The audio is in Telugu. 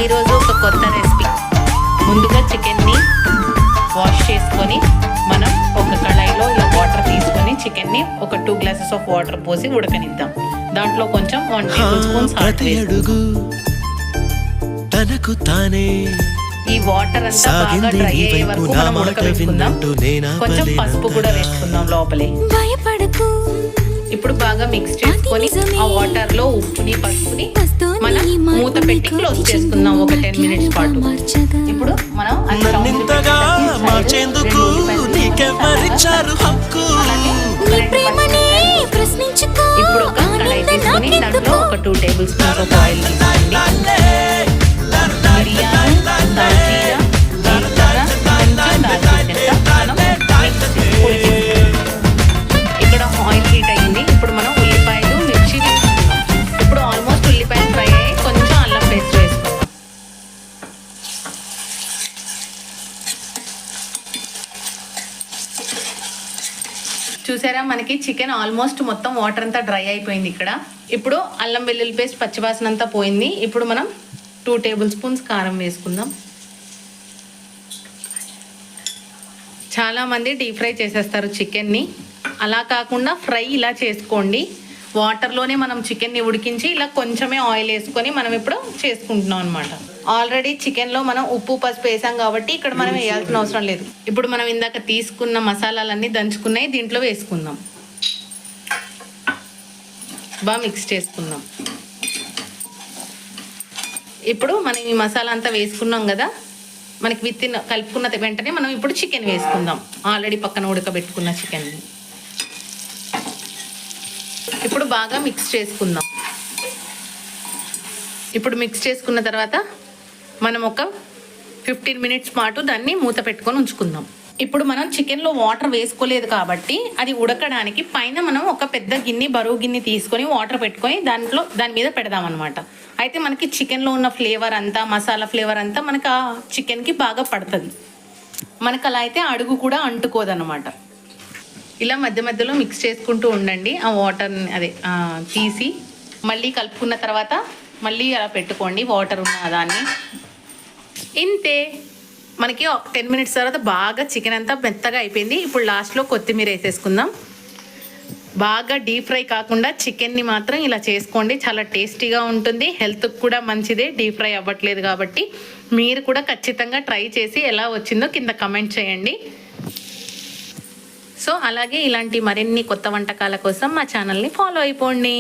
ఈరోజు ఒక కొత్త రెసిపీ. ముందుగా చికెన్ని వాష్ చేసుకొని మనం ఒక కళాయిలో ఇలా వాటర్ తీసుకొని చికెన్ని ఒక 2 గ్లాసెస్ ఆఫ్ వాటర్ పోసి ఉడకనిద్దాం. దాంట్లో కొంచెం 1 టేబుల్ స్పూన్ సాల్ట్ వేసుకుందాం. ఈ వాటర్ అంతా బాగా డ్రై అయ్యే వరకు మనం ఉడకబెట్టుకుందాం. కొంచెం పసుపు కూడా వేసుకుందాం లోపలే. ఇప్పుడు బాగా మిక్స్ చేసుకొని ఆ వాటర్ లో ఉప్పుని పసుపుని మనం మూత పెట్టి క్లోజ్ చేసుకుందాం ఒక 10 మినిట్స్ పాటు. ఇప్పుడు మనం ఇప్పుడు ఒక కడాయి తీసుకొని దాంట్లో ఒక 2 టేబుల్ స్పూన్స్ ఆఫ్ ఆయిల్ తీసుకోండి. ఇక్కడ ఆయిల్ హీట్ అయ్యింది. ఇప్పుడు మనం ఉల్లిపాయలు మిర్చి తీసుకుందాం. ఇప్పుడు ఆల్మోస్ట్ ఉల్లిపాయలు ఫ్రై అయ్యి కొంచెం అల్లం పేస్ట్ వేసుకుందాం. చూసారా, మనకి చికెన్ ఆల్మోస్ట్ మొత్తం వాటర్ అంతా డ్రై అయిపోయింది. ఇక్కడ ఇప్పుడు అల్లం వెల్లుల్లి పేస్ట్ పచ్చివాసన అంతా పోయింది. ఇప్పుడు మనం 2 టేబుల్ స్పూన్స్ కారం వేసుకుందాం. చాలామంది డీప్ ఫ్రై చేసేస్తారు చికెన్ని. అలా కాకుండా ఫ్రై ఇలా చేసుకోండి. వాటర్లోనే మనం చికెన్ని ఉడికించి ఇలా కొంచెమే ఆయిల్ వేసుకొని మనం ఇప్పుడు చేసుకుంటున్నాం అనమాట. ఆల్రెడీ చికెన్లో మనం ఉప్పు పసుపు వేసాం కాబట్టి ఇక్కడ మనం వేయాల్సిన అవసరం లేదు. ఇప్పుడు మనం ఇందాక తీసుకున్న మసాలాలన్నీ దంచుకున్నాయి దీంట్లో వేసుకుందాం. బాగా మిక్స్ చేసుకుందాం. ఇప్పుడు మనం ఈ మసాలా అంతా వేసుకున్నాం కదా, మనకి కలుపుకున్న వెంటనే మనం ఇప్పుడు చికెన్ వేసుకుందాం. ఆల్రెడీ పక్కన ఉడకబెట్టుకున్న చికెన్ని ఇప్పుడు బాగా మిక్స్ చేసుకుందాం. ఇప్పుడు మిక్స్ చేసుకున్న తర్వాత మనం ఒక 15 మినిట్స్ పాటు దాన్ని మూత పెట్టుకొని ఉంచుకుందాం. ఇప్పుడు మనం చికెన్లో వాటర్ వేసుకోలేదు కాబట్టి అది ఉడకడానికి పైన మనం ఒక పెద్ద గిన్నె, బరువు గిన్నె తీసుకొని వాటర్ పెట్టుకొని దాని మీద పెడదాం అనమాట. అయితే మనకి చికెన్లో ఉన్న ఫ్లేవర్ అంతా, మసాలా ఫ్లేవర్ అంతా మనకు ఆ చికెన్కి బాగా పడుతుంది. మనకు అలా అయితే అడుగు కూడా అంటుకోదన్నమాట. ఇలా మధ్య మధ్యలో మిక్స్ చేసుకుంటూ ఉండండి. ఆ వాటర్ని తీసి మళ్ళీ కలుపుకున్న తర్వాత మళ్ళీ అలా పెట్టుకోండి వాటర్ ఉన్న దాన్ని. ఇంతే, మనకి 10 మినిట్స్ తర్వాత బాగా చికెన్ అంతా మెత్తగా అయిపోయింది. ఇప్పుడు లాస్ట్లో కొత్తిమీర వేసేసుకుందాం. బాగా డీప్ ఫ్రై కాకుండా చికెన్ని మాత్రం ఇలా చేసుకోండి. చాలా టేస్టీగా ఉంటుంది, హెల్త్కి కూడా మంచిదే. డీప్ ఫ్రై అవ్వట్లేదు కాబట్టి మీరు కూడా ఖచ్చితంగా ట్రై చేసి ఎలా వచ్చిందో కింద కమెంట్ చేయండి. సో అలాగే ఇలాంటి మరిన్ని కొత్త వంటకాల కోసం మా ఛానల్ని ఫాలో అయిపోండి.